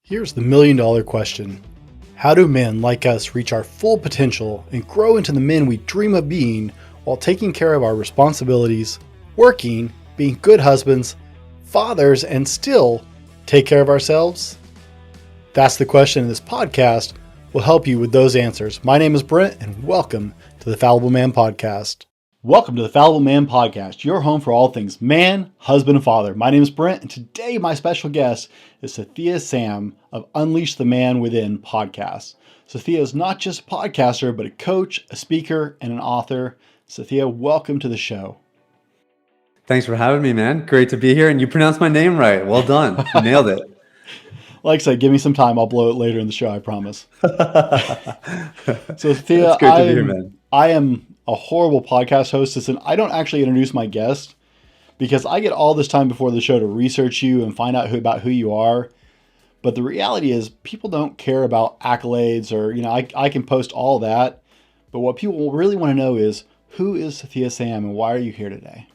Here's the $1,000,000 question. How do men like us reach our full potential and grow into the men we dream of being while taking care of our responsibilities, working, being good husbands, fathers, and still take care of ourselves? That's the question, and this podcast will help you with those answers. My name is Brent, and welcome to the Fallible Man Podcast. Welcome to the Fallible Man Podcast, your home for all things man, husband, and father. My name is Brent, and today my special guest is Sathiya Sam of Unleash the Man Within podcast. Sathiya is not just a podcaster, but a coach, a speaker, and an author. Sathiya, welcome to the show. Thanks for having me, man. Great to be here, and you pronounced my name right. Well done. You nailed it. Like I said, give me some time. I'll blow it later in the show, I promise. So, Sathiya, it's great to be here, man. I am a horrible podcast hostess, and I don't actually introduce my guest because I get all this time before the show to research you and find out about who you are. But the reality is people don't care about accolades or, I can post all that. But what people really want to know is, who is Sathiya Sam and why are you here today?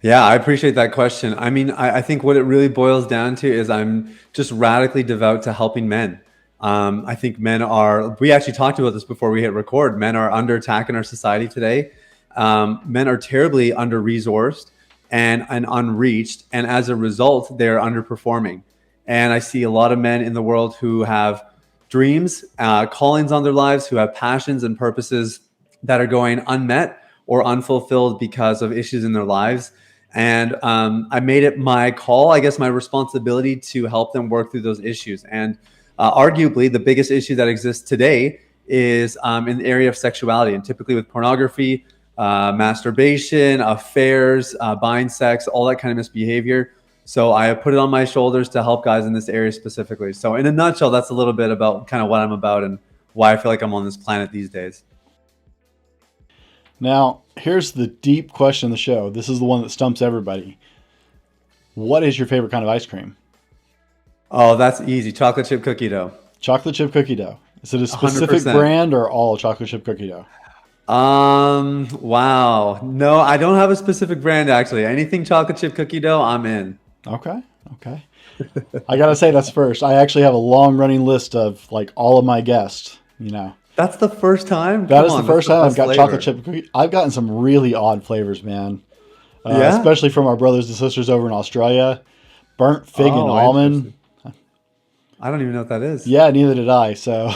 Yeah, I appreciate that question. I mean, I think what it really boils down to is I'm just radically devout to helping men. I think we actually talked about this before we hit record. Men are under attack in our society today. Men are terribly under-resourced and unreached. And as a result, they're underperforming. And I see a lot of men in the world who have dreams, callings on their lives, who have passions and purposes that are going unmet or unfulfilled because of issues in their lives. And I made it my call, I guess my responsibility to help them work through those issues. And arguably, the biggest issue that exists today is in the area of sexuality, and typically with pornography, masturbation, affairs, buying sex, all that kind of misbehavior. So I have put it on my shoulders to help guys in this area specifically. So in a nutshell, that's a little bit about kind of what I'm about and why I feel like I'm on this planet these days. Now, here's the deep question of the show. This is the one that stumps everybody. What is your favorite kind of ice cream? Oh, that's easy. Chocolate chip cookie dough. Chocolate chip cookie dough. Is it a specific 100%. brand or all chocolate chip cookie dough? Wow. No, I don't have a specific brand actually. Anything chocolate chip cookie dough, I'm in. Okay. I got to say that's first. I actually have a long running list of like all of my guests, That's the first time? That is the first time I've got chocolate chip cookie. I've gotten some really odd flavors, man. Especially from our brothers and sisters over in Australia. Burnt fig and almond. I don't even know what that is. Yeah, neither did I. So,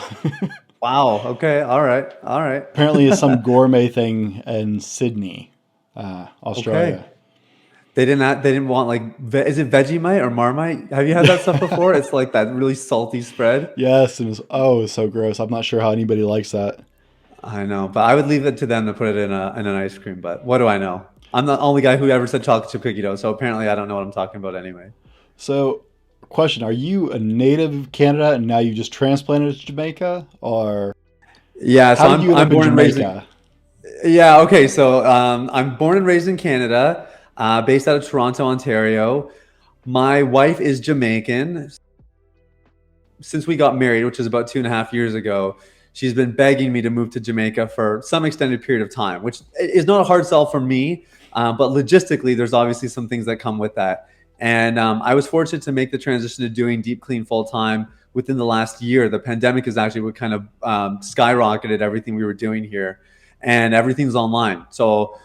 wow. Okay. All right. Apparently, it's some gourmet thing in Sydney, Australia. Okay. They didn't want is it Vegemite or Marmite? Have you had that stuff before? It's like that really salty spread. Yes, it was so gross. I'm not sure how anybody likes that. I know, but I would leave it to them to put it in an ice cream. But what do I know? I'm the only guy who ever said chocolate chip cookie dough, so apparently I don't know what I'm talking about anyway. So, question: are you a native of Canada and now you just transplanted to Jamaica, or? Yeah, so I'm born and raised. Yeah. Okay. So I'm born and raised in Canada. Based out of Toronto, Ontario. My wife is Jamaican. Since we got married, which is about 2.5 years ago, she's been begging me to move to Jamaica for some extended period of time, which is not a hard sell for me. But logistically, there's obviously some things that come with that. And I was fortunate to make the transition to doing Deep Clean full time within the last year. The pandemic is actually what kind of skyrocketed everything we were doing here, and everything's online. So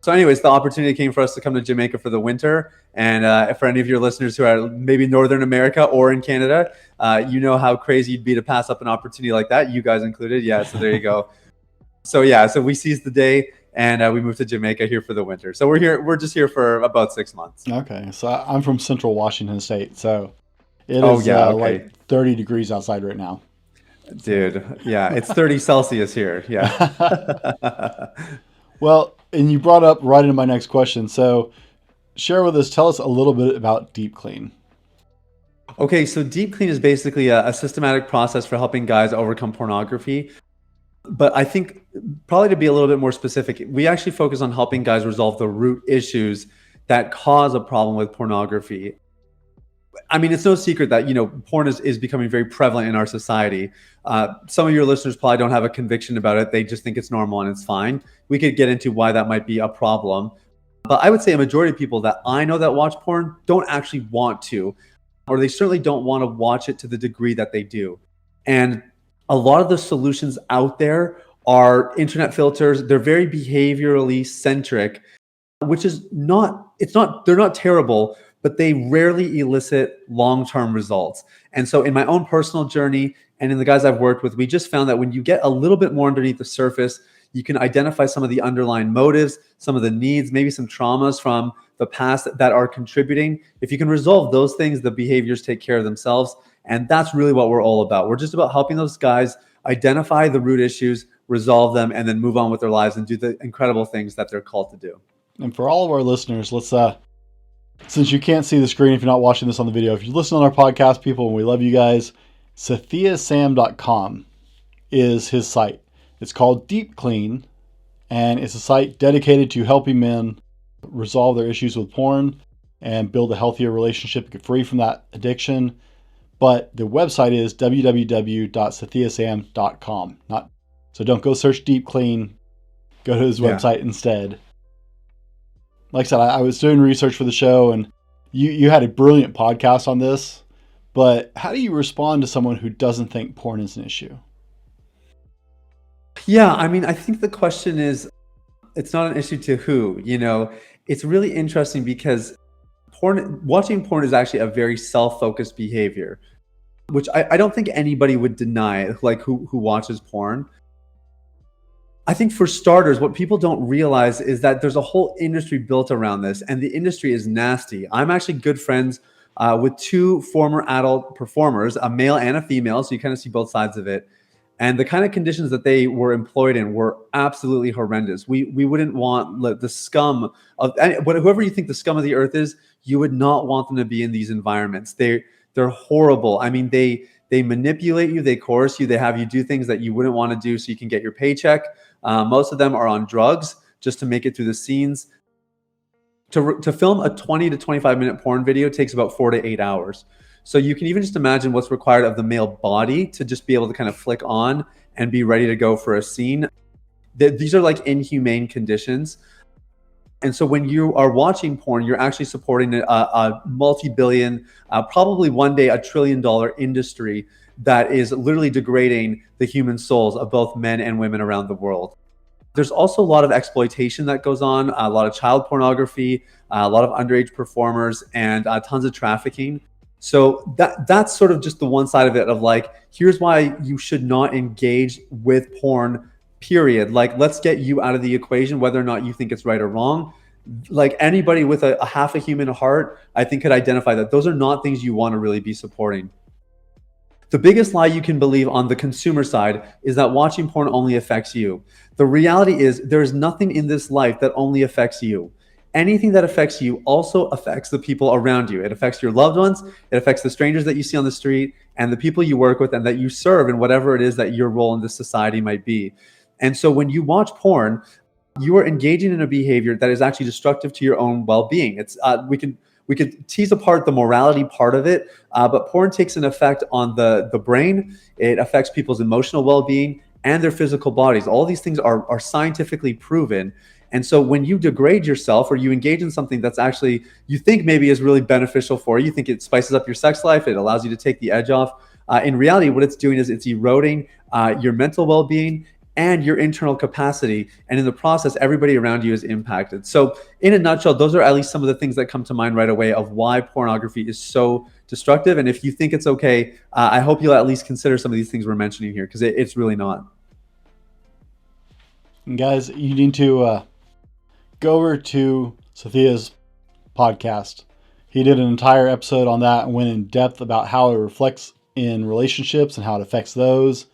anyways, the opportunity came for us to come to Jamaica for the winter. And for any of your listeners who are maybe Northern America or in Canada, you know how crazy you'd be to pass up an opportunity like that, you guys included. Yeah, so there you go. So we seized the day and we moved to Jamaica here for the winter. So we're just here for about 6 months. Okay, so I'm from Central Washington State, so it is like 30 degrees outside right now. Dude, yeah, it's 30 Celsius here. Yeah. Well, and you brought up right into my next question. So tell us a little bit about Deep Clean. Okay, so Deep Clean is basically a systematic process for helping guys overcome pornography. But I think probably to be a little bit more specific, we actually focus on helping guys resolve the root issues that cause a problem with pornography. I mean, it's no secret that, porn is becoming very prevalent in our society. Some of your listeners probably don't have a conviction about it. They just think it's normal and it's fine. We could get into why that might be a problem. But I would say a majority of people that I know that watch porn don't actually want to. or they certainly don't want to watch it to the degree that they do. And a lot of the solutions out there are internet filters. They're very behaviorally centric, which is they're not terrible, but they rarely elicit long-term results. And so in my own personal journey and in the guys I've worked with, we just found that when you get a little bit more underneath the surface, you can identify some of the underlying motives, some of the needs, maybe some traumas from the past that are contributing. If you can resolve those things, the behaviors take care of themselves. And that's really what we're all about. We're just about helping those guys identify the root issues, resolve them, and then move on with their lives and do the incredible things that they're called to do. And for all of our listeners, let's since you can't see the screen if you're not watching this on the video, if you listen on our podcast, people, and we love you guys, sathiyasam.com is his site. It's called Deep Clean, and it's a site dedicated to helping men resolve their issues with porn and build a healthier relationship, get free from that addiction. But the website is www.sathiyasam.com. So don't go search Deep Clean. Go to his website instead. Like I said, I was doing research for the show, and you had a brilliant podcast on this. But how do you respond to someone who doesn't think porn is an issue? Yeah, I mean, I think the question is, it's not an issue to who, it's really interesting because watching porn is actually a very self-focused behavior, which I don't think anybody would deny, like who watches porn. I think for starters, what people don't realize is that there's a whole industry built around this, and the industry is nasty. I'm actually good friends with two former adult performers, a male and a female, so you kind of see both sides of it. And the kind of conditions that they were employed in were absolutely horrendous. We wouldn't want the scum of whoever you think the scum of the earth is, you would not want them to be in these environments. They're horrible. I mean, they manipulate you, they coerce you, they have you do things that you wouldn't want to do so you can get your paycheck. Most of them are on drugs just to make it through the scenes. To film a 20 to 25 minute porn video takes about 4 to 8 hours. So you can even just imagine what's required of the male body to just be able to kind of flick on and be ready to go for a scene. These are like inhumane conditions. And so when you are watching porn, you're actually supporting a multi-billion, probably one day $1 trillion industry that is literally degrading the human souls of both men and women around the world. There's also a lot of exploitation that goes on, a lot of child pornography, a lot of underage performers, and tons of trafficking. So that's sort of just the one side of it of like, here's why you should not engage with porn, period. Like, let's get you out of the equation, whether or not you think it's right or wrong. Like anybody with a half a human heart, I think could identify that those are not things you want to really be supporting. The biggest lie you can believe on the consumer side is that watching porn only affects you. The reality is there is nothing in this life that only affects you. Anything that affects you also affects the people around you. It affects your loved ones, it affects the strangers that you see on the street, and the people you work with and that you serve in whatever it is that your role in this society might be. And so when you watch porn, you are engaging in a behavior that is actually destructive to your own well-being. It's we could tease apart the morality part of it, but porn takes an effect on the brain. It affects people's emotional well-being and their physical bodies. All these things are scientifically proven. And so when you degrade yourself or you engage in something that's actually, you think maybe is really beneficial for you, you think it spices up your sex life, it allows you to take the edge off. In reality, what it's doing is it's eroding your mental well-being and your internal capacity. And in the process, everybody around you is impacted. So in a nutshell, those are at least some of the things that come to mind right away of why pornography is so destructive. And if you think it's okay, I hope you'll at least consider some of these things we're mentioning here, because it's really not. And guys, you need to go over to Sathiya's podcast. He did an entire episode on that and went in depth about how it reflects in relationships and how it affects those.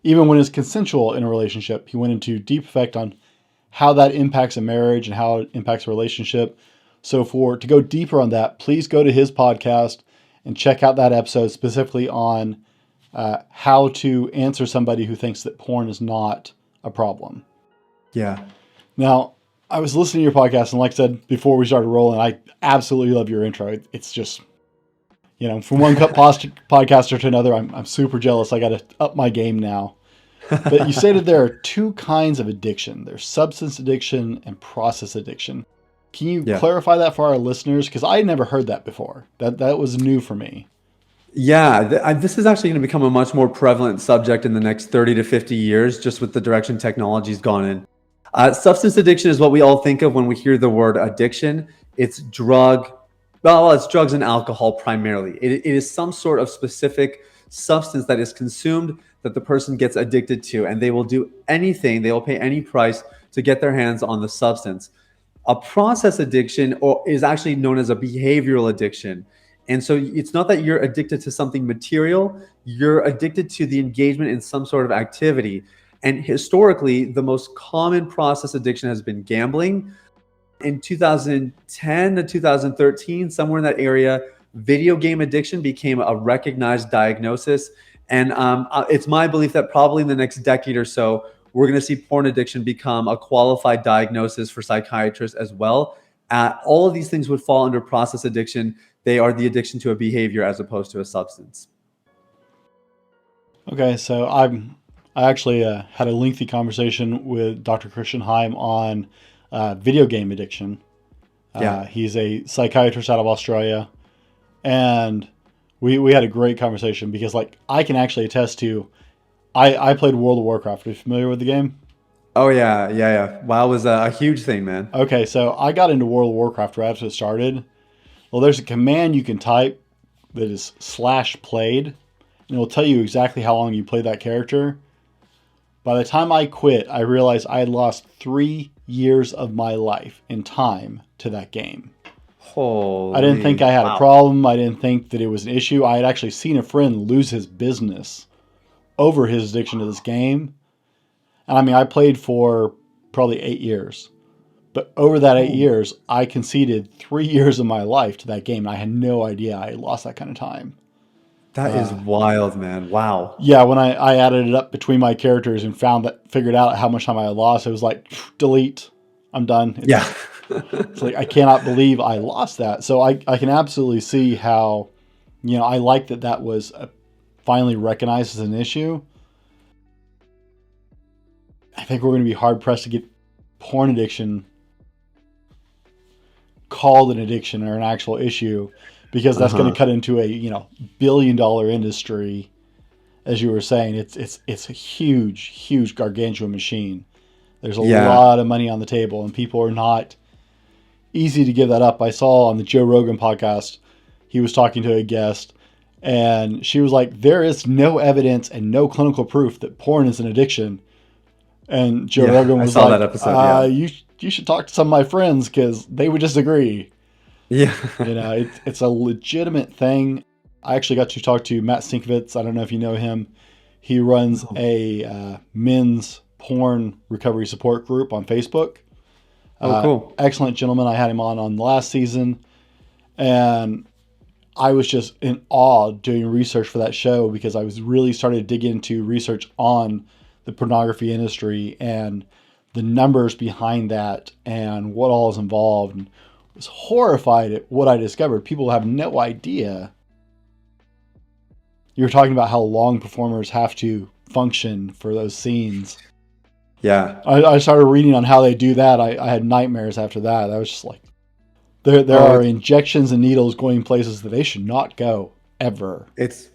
Even when it's consensual in a relationship, he went into deep effect on how that impacts a marriage and how it impacts a relationship. So to go deeper on that, please go to his podcast and check out that episode specifically on how to answer somebody who thinks that porn is not a problem. Yeah. Now, I was listening to your podcast, and like I said before we started rolling, I absolutely love your intro. It's just, from one podcaster to another, I'm super jealous. I got to up my game now. But you stated there are two kinds of addiction. There's substance addiction and process addiction. Can you Yeah. clarify that for our listeners? Because I never heard that before. That was new for me. Yeah, this is actually going to become a much more prevalent subject in the next 30 to 50 years, just with the direction technology's gone in. Substance addiction is what we all think of when we hear the word addiction. It's it's drugs and alcohol primarily. It is some sort of specific substance that is consumed that the person gets addicted to, and they will do anything, they will pay any price to get their hands on the substance. A process addiction is actually known as a behavioral addiction. And so it's not that you're addicted to something material, you're addicted to the engagement in some sort of activity. And historically, the most common process addiction has been gambling. In 2010 to 2013, somewhere in that area, video game addiction became a recognized diagnosis. And it's my belief that probably in the next decade or so, we're going to see porn addiction become a qualified diagnosis for psychiatrists as well. All of these things would fall under process addiction. They are the addiction to a behavior as opposed to a substance. Okay, so I actually had a lengthy conversation with Dr. Christian Heim on video game addiction. He's a psychiatrist out of Australia, and we had a great conversation because, like, I can actually attest to, I played World of Warcraft. Are you familiar with the game? Oh yeah. WoW was a huge thing, man. Okay, so I got into World of Warcraft right after it started. Well, there's a command you can type that is /played, and it will tell you exactly how long you played that character. By the time I quit, I realized I had lost 3 years of my life in time to that game. Holy, I didn't think I had a problem. I didn't think that it was an issue. I had actually seen a friend lose his business over his addiction to this game. And I mean, I played for probably 8 years. But over that 8 years, I conceded 3 years of my life to that game. And I had no idea I had lost that kind of time. That is wild, man. Wow. Yeah, when I added it up between my characters and figured out how much time I had lost, it was like, delete. I'm done. It's like, I cannot believe I lost that. So I can absolutely see how, I like that was finally recognized as an issue. I think we're going to be hard pressed to get porn addiction called an addiction or an actual issue, because that's going to cut into a $1 billion industry. As you were saying, it's a huge gargantuan machine. There's a lot of money on the table, and people are not easy to give that up. I saw on the Joe Rogan podcast, he was talking to a guest, and she was like, there is no evidence and no clinical proof that porn is an addiction. And Joe Rogan was like, that episode, you should talk to some of my friends because they would disagree. Yeah. It's a legitimate thing. I actually got to talk to Matt Sinkovitz. I don't know if you know him. He runs a men's porn recovery support group on Facebook. Cool. Excellent gentleman. I had him on last season. And I was just in awe doing research for that show because I was really starting to dig into research on the pornography industry and the numbers behind that and what all is involved. And was horrified at what I discovered. People have no idea. You were talking about how long performers have to function for those scenes. Yeah. I started reading on how they do that. I had nightmares after that. I was just like, there are injections and needles going places that they should not go ever. It's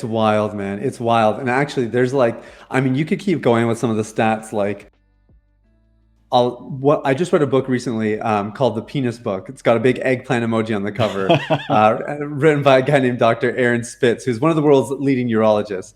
wild, man. It's wild. And actually there's you could keep going with some of the stats. I just read a book recently called The Penis Book. It's got a big eggplant emoji on the cover, written by a guy named Dr. Aaron Spitz, who's one of the world's leading urologists.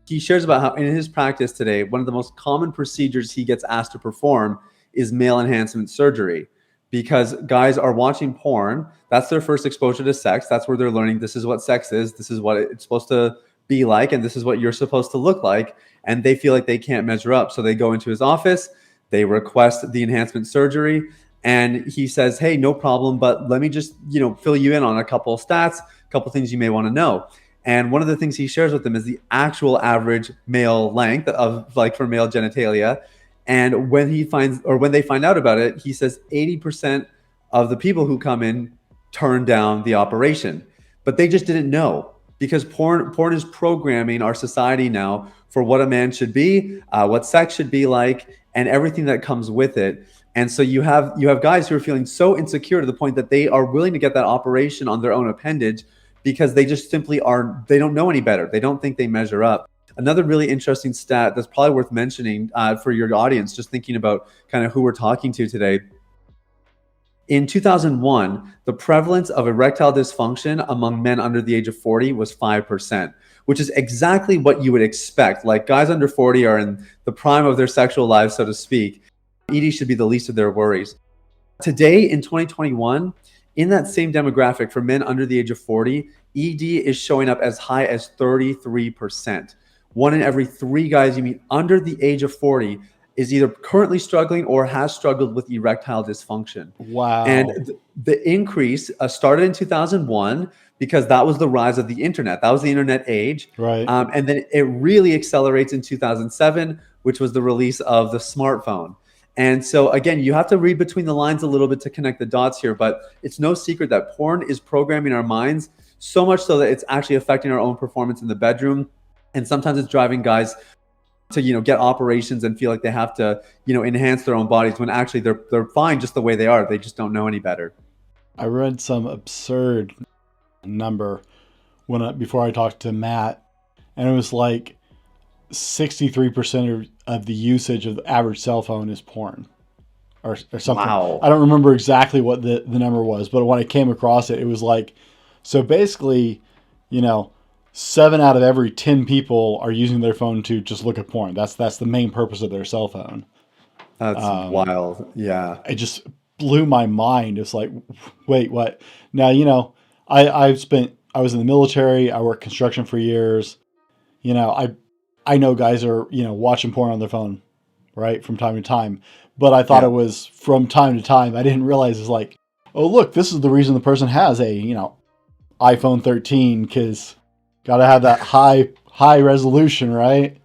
He shares about how in his practice today, one of the most common procedures he gets asked to perform is male enhancement surgery, because guys are watching porn. That's their first exposure to sex. That's where they're learning this is what sex is. This is what it's supposed to be like. And this is what you're supposed to look like. And they feel like they can't measure up. So they go into his office. They request the enhancement surgery, and he says, hey, no problem, but let me just, fill you in on a couple of stats, a couple of things you may want to know. And one of the things he shares with them is the actual average male length of for male genitalia. And when they find out about it, he says 80% of the people who come in turn down the operation, but they just didn't know, because porn is programming our society now for what a man should be, what sex should be like, and everything that comes with it. And so you have guys who are feeling so insecure to the point that they are willing to get that operation on their own appendage because they just simply they don't know any better. They don't think they measure up. Another really interesting stat that's probably worth mentioning for your audience, just thinking about kind of who we're talking to today. In 2001, the prevalence of erectile dysfunction among men under the age of 40 was 5%, which is exactly what you would expect. Like, guys under 40 are in the prime of their sexual lives, so to speak. ED should be the least of their worries. Today, in 2021, in that same demographic for men under the age of 40, ED is showing up as high as 33%. One in every 3 guys you meet under the age of 40 is either currently struggling or has struggled with erectile dysfunction. Wow. And the increase started in 2001 because that was the rise of the internet. That was the internet age. Right. And then it really accelerates in 2007, which was the release of the smartphone. And so again, you have to read between the lines a little bit to connect the dots here, but it's no secret that porn is programming our minds so much so that it's actually affecting our own performance in the bedroom. And sometimes it's driving guys to, get operations and feel like they have to, enhance their own bodies when actually they're fine just the way they are. They just don't know any better. I read some absurd number before I talked to Matt, and it was like 63% of the usage of the average cell phone is porn or something. Wow. I don't remember exactly what the number was, but when I came across it, it was like, so basically, 7 out of every 10 people are using their phone to just look at porn. That's the main purpose of their cell phone. That's wild. Yeah. It just blew my mind. It's like, wait, what? Now, I was in the military. I worked construction for years. I know guys are, watching porn on their phone, right, from time to time. But I thought it was from time to time. I didn't realize it's like, oh, look, this is the reason the person has a, iPhone 13, because got to have that high resolution, right?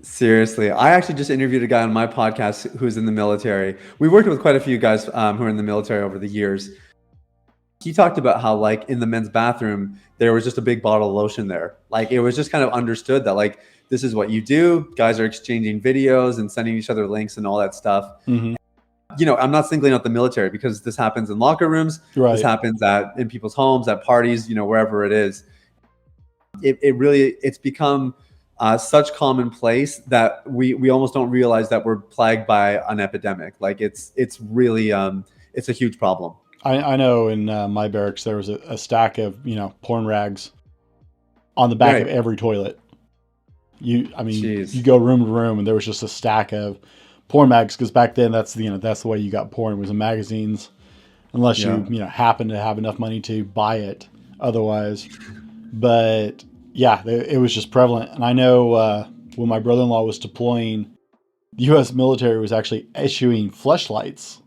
Seriously. I actually just interviewed a guy on my podcast who's in the military. We worked with quite a few guys who are in the military over the years. He talked about how, like, in the men's bathroom, there was just a big bottle of lotion there. Like, it was just kind of understood that, like, this is what you do. Guys are exchanging videos and sending each other links and all that stuff. Mm-hmm. I'm not singling out the military because this happens in locker rooms. Right. This happens in people's homes, at parties, wherever it is. It's become such commonplace that we almost don't realize that we're plagued by an epidemic. Like, it's really it's a huge problem. I know in my barracks there was a stack of porn rags on the back of every toilet. You go room to room and there was just a stack of porn mags, because back then that's the way you got porn, was in magazines, unless you happen to have enough money to buy it otherwise. But yeah, it was just prevalent. And I know when my brother-in-law was deploying, the U.S. military was actually issuing fleshlights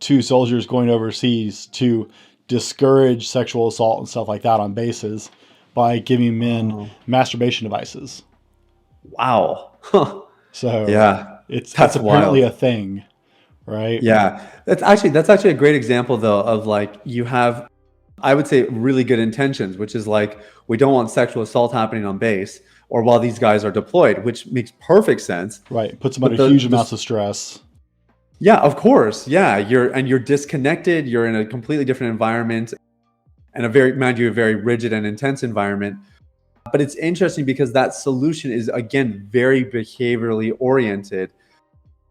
to soldiers going overseas to discourage sexual assault and stuff like that on bases by giving men masturbation devices. Wow. Huh. So yeah, it's apparently wild. a thing, right? Yeah, that's actually a great example though of, like, you have, I would say, really good intentions, which is like, we don't want sexual assault happening on base or while these guys are deployed, which makes perfect sense. Right, puts them under huge amounts of stress. Yeah, of course. Yeah, you're disconnected. You're in a completely different environment, and a very rigid and intense environment. But it's interesting because that solution is, again, very behaviorally oriented.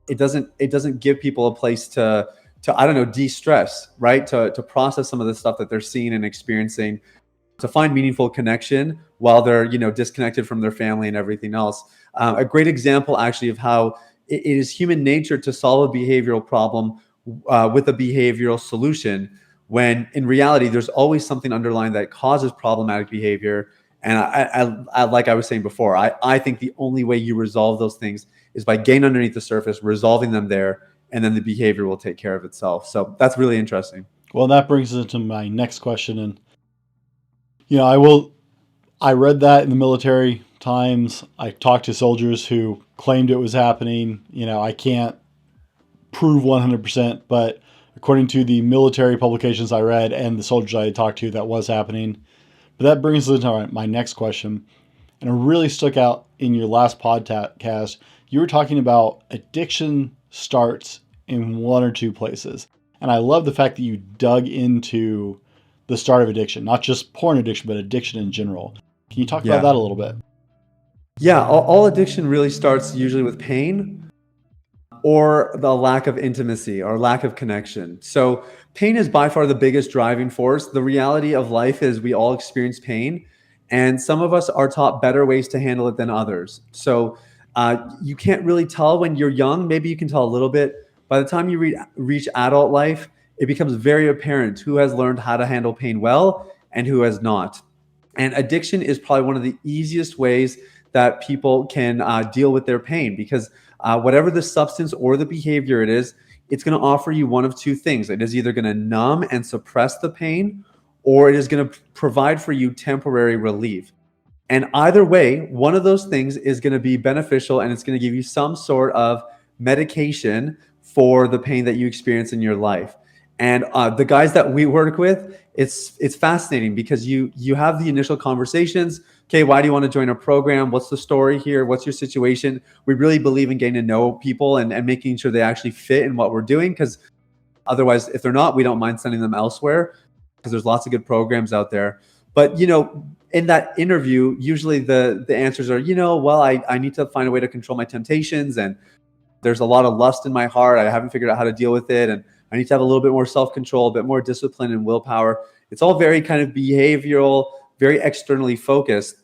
It doesn't give people a place to I don't know, de-stress, right? To process some of the stuff that they're seeing and experiencing, to find meaningful connection while they're disconnected from their family and everything else. A great example actually of how it is human nature to solve a behavioral problem with a behavioral solution, when in reality there's always something underlying that causes problematic behavior. And I like I was saying before, I think the only way you resolve those things is by getting underneath the surface, resolving them there, and then the behavior will take care of itself. So that's really interesting. Well, that brings us to my next question. And, I read that in the military times. I talked to soldiers who claimed it was happening. I can't prove 100%, but according to the military publications I read and the soldiers I talked to, that was happening. But that brings us to my next question. And it really stuck out in your last podcast. You were talking about addiction starts in one or two places. And I love the fact that you dug into the start of addiction, not just porn addiction, but addiction in general. Can you talk about that a little bit? Yeah, all addiction really starts usually with pain or the lack of intimacy or lack of connection. So pain is by far the biggest driving force. The reality of life is we all experience pain, and some of us are taught better ways to handle it than others. So you can't really tell when you're young. Maybe you can tell a little bit. By the time you reach adult life, it becomes very apparent who has learned how to handle pain well and who has not. And addiction is probably one of the easiest ways that people can deal with their pain, because whatever the substance or the behavior it is, it's going to offer you one of two things. It is either going to numb and suppress the pain, or it is going to provide for you temporary relief. And either way, one of those things is going to be beneficial, and it's going to give you some sort of medication for the pain that you experience in your life. And the guys that we work with, it's fascinating because you have the initial conversations. Okay, why do you want to join our program? What's the story here? What's your situation? We really believe in getting to know people and making sure they actually fit in what we're doing, because otherwise, if they're not, we don't mind sending them elsewhere, because there's lots of good programs out there. But, in that interview, usually the answers are, well, I need to find a way to control my temptations, and there's a lot of lust in my heart. I haven't figured out how to deal with it, and I need to have a little bit more self-control, a bit more discipline and willpower. It's all very kind of behavioral, very externally focused.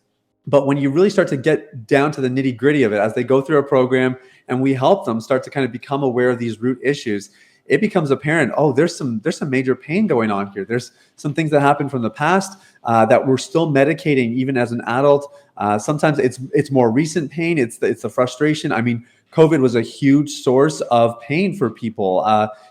But when you really start to get down to the nitty-gritty of it, as they go through our program and we help them start to kind of become aware of these root issues, it becomes apparent, there's some major pain going on here. There's some things that happened from the past that we're still medicating even as an adult. Sometimes it's more recent pain. It's the frustration. I mean, COVID was a huge source of pain for people.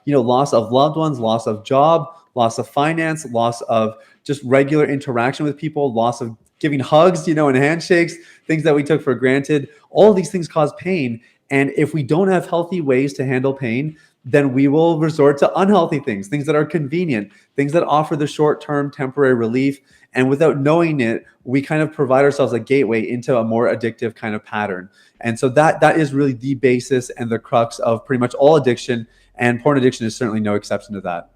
Loss of loved ones, loss of job, loss of finance, loss of just regular interaction with people, loss of giving hugs, and handshakes, things that we took for granted. All of these things cause pain. And if we don't have healthy ways to handle pain, then we will resort to unhealthy things that are convenient, things that offer the short-term temporary relief. And without knowing it, we kind of provide ourselves a gateway into a more addictive kind of pattern. And so that is really the basis and the crux of pretty much all addiction. And porn addiction is certainly no exception to that.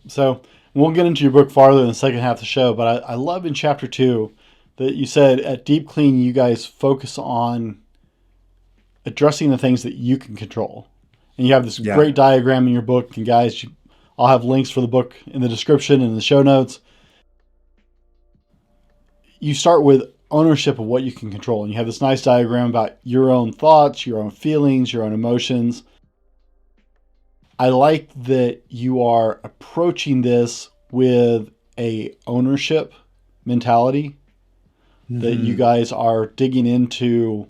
So we'll get into your book farther in the second half of the show, but I love in chapter 2 that you said at Deep Clean, you guys focus on addressing the things that you can control. And you have this great diagram in your book. And guys, I'll have links for the book in the description and in the show notes. You start with ownership of what you can control. And you have this nice diagram about your own thoughts, your own feelings, your own emotions. I like that you are approaching this with a ownership mentality, that you guys are digging into.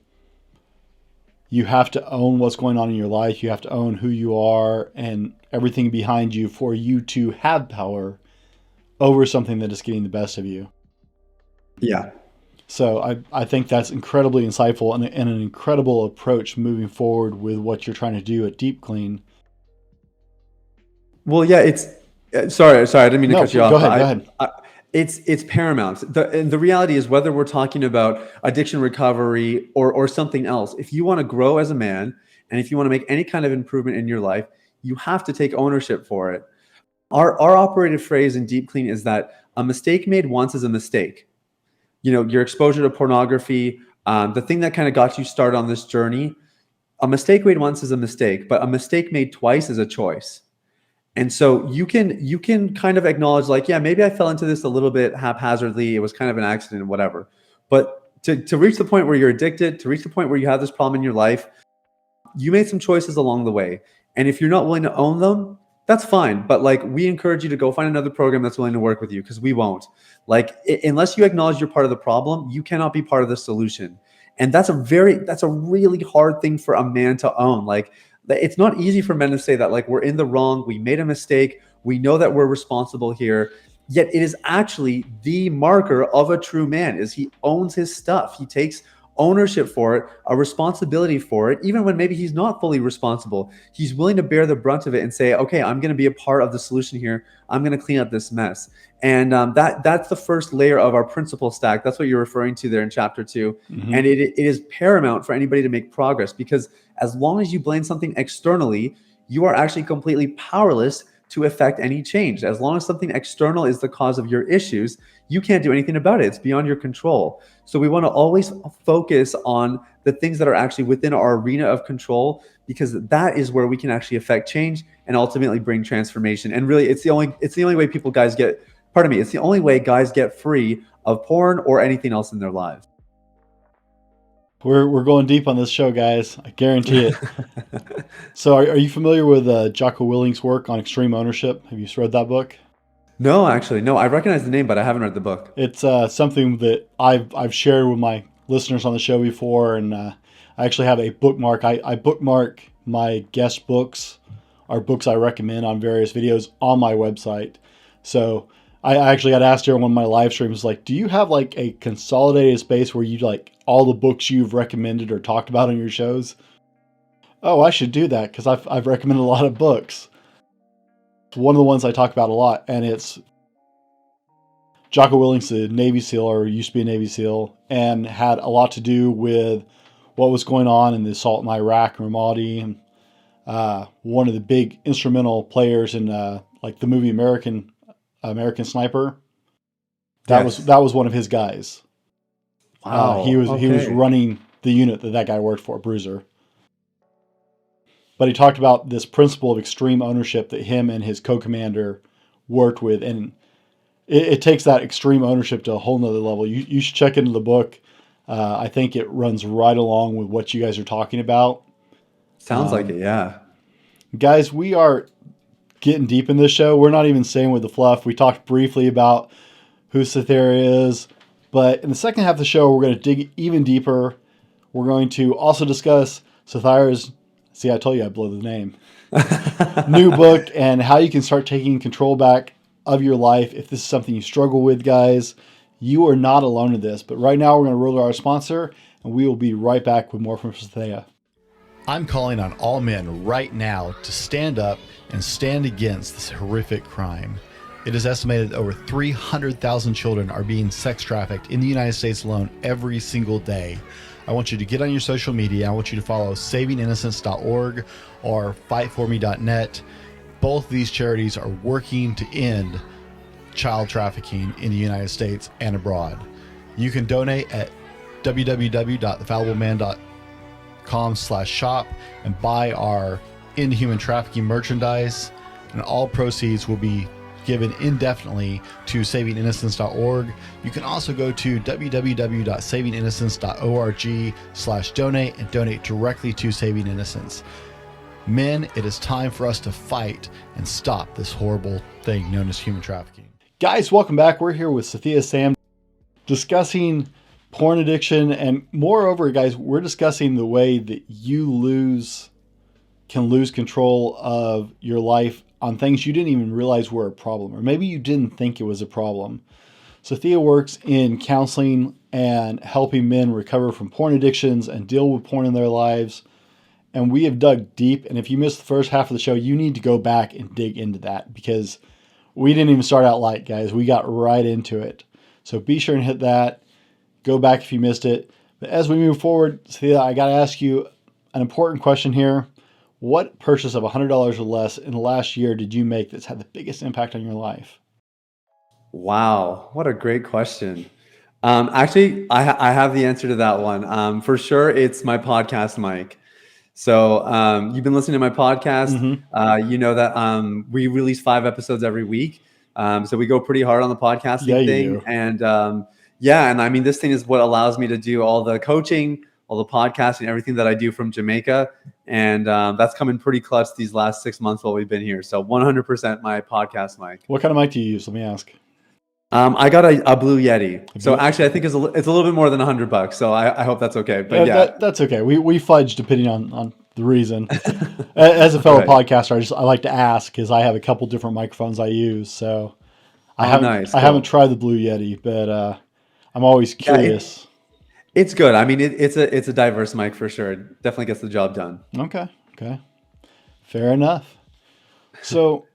You have to own what's going on in your life. You have to own who you are and everything behind you for you to have power over something that is getting the best of you. Yeah. So I think that's incredibly insightful and an incredible approach moving forward with what you're trying to do at Deep Clean. Well, yeah, it's sorry, I didn't mean to cut you off. Go ahead. It's paramount. The reality is, whether we're talking about addiction recovery or something else, if you want to grow as a man and if you want to make any kind of improvement in your life, you have to take ownership for it. Our operative phrase in Deep Clean is that a mistake made once is a mistake. Your exposure to pornography, the thing that kind of got you started on this journey, a mistake made once is a mistake, but a mistake made twice is a choice. And so you can kind of acknowledge, like, yeah, maybe I fell into this a little bit haphazardly. It was kind of an accident, whatever. But to reach the point where you're addicted, to reach the point where you have this problem in your life, you made some choices along the way. And if you're not willing to own them, that's fine. But like, we encourage you to go find another program that's willing to work with you, because we won't. Like, unless you acknowledge you're part of the problem, you cannot be part of the solution. And that's a really hard thing for a man to own. Like, it's not easy for men to say that, like, we're in the wrong, we made a mistake, we know that we're responsible here. Yet it is actually the marker of a true man, is he owns his stuff. He takes ownership for it, a responsibility for it, even when maybe he's not fully responsible. He's willing to bear the brunt of it and say, okay, I'm going to be a part of the solution here. I'm going to clean up this mess. And that's the first layer of our principle stack. That's what you're referring to there in chapter 2. Mm-hmm. And it is paramount for anybody to make progress, because as long as you blame something externally, you are actually completely powerless to affect any change. As long as something external is the cause of your issues, you can't do anything about it. It's beyond your control. So we want to always focus on the things that are actually within our arena of control, because that is where we can actually affect change and ultimately bring transformation. And really, it's the only way it's the only way guys get free of porn or anything else in their lives. We're going deep on this show, guys. I guarantee it. So are you familiar with Jocko Willink's work on extreme ownership? Have you read that book? No, actually, no. I recognize the name, but I haven't read the book. It's something that I've shared with my listeners on the show before, and I actually have a bookmark. I bookmark my guest books or books I recommend on various videos on my website. So I actually got asked during one of my live streams, like, do you have like a consolidated space where you like all the books you've recommended or talked about on your shows? Oh, I should do that because I've recommended a lot of books. One of the ones I talk about a lot, and it's Jocko Willink's a Navy SEAL, or used to be a Navy SEAL, and had a lot to do with what was going on in the assault in Iraq and Ramadi. One of the big instrumental players in like the movie American Sniper. That was one of his guys. Wow. He was running the unit that guy worked for, Bruiser. But he talked about this principle of extreme ownership that him and his co-commander worked with, and it takes that extreme ownership to a whole nother level. You should check into the book. I think it runs right along with what you guys are talking about. Sounds like it, yeah. Guys, we are getting deep in this show. We're not even staying with the fluff. We talked briefly about who Sathiya is, but in the second half of the show, we're going to dig even deeper. We're going to also discuss Sathiya's, see, I told you I blow the name, new book, and how you can start taking control back of your life. If this is something you struggle with, guys, you are not alone in this. But right now, we're going to roll to our sponsor, and we will be right back with more from Sathiya. I'm calling on all men right now to stand up and stand against this horrific crime. It is estimated over 300,000 children are being sex trafficked in the United States alone every single day. I want you to get on your social media. I want you to follow savinginnocence.org or fightforme.net. Both of these charities are working to end child trafficking in the United States and abroad. You can donate at www.thefallibleman.com/shop and buy our End Human Trafficking merchandise, and all proceeds will be given indefinitely to savinginnocence.org. You can also go to www.savinginnocence.org/donate and donate directly to Saving Innocence. Men, it is time for us to fight and stop this horrible thing known as human trafficking. Guys, welcome back. We're here with Sathiya Sam discussing porn addiction, and moreover, guys, we're discussing the way that you can lose control of your life on things you didn't even realize were a problem, or maybe you didn't think it was a problem. Sathiya works in counseling and helping men recover from porn addictions and deal with porn in their lives. And we have dug deep. And if you missed the first half of the show, you need to go back and dig into that, because we didn't even start out light, guys. We got right into it. So be sure and hit that. Go back if you missed it. But as we move forward, Sathiya, I got to ask you an important question here. What purchase of $100 or less in the last year did you make that's had the biggest impact on your life? Wow, what a great question. Actually, I have the answer to that one. For sure, it's my podcast mic. So you've been listening to my podcast. Mm-hmm. You know that we release 5 episodes every week. So we go pretty hard on the podcasting thing. And and I mean, this thing is what allows me to do all the coaching, all the podcasting, everything that I do from Jamaica. And that's coming pretty clutch these last 6 months while we've been here. So 100% my podcast mic. What kind of mic do you use? Let me ask. I got a Blue Yeti. So actually, I think it's a little bit more than $100. So I hope that's okay. But that's okay. We fudge depending on the reason. As a fellow podcaster, I like to ask, because I have a couple different microphones I use. So I haven't tried the Blue Yeti, but I'm always curious. It's good. I mean, it's a diverse mic for sure. It definitely gets the job done. Okay. Fair enough. So,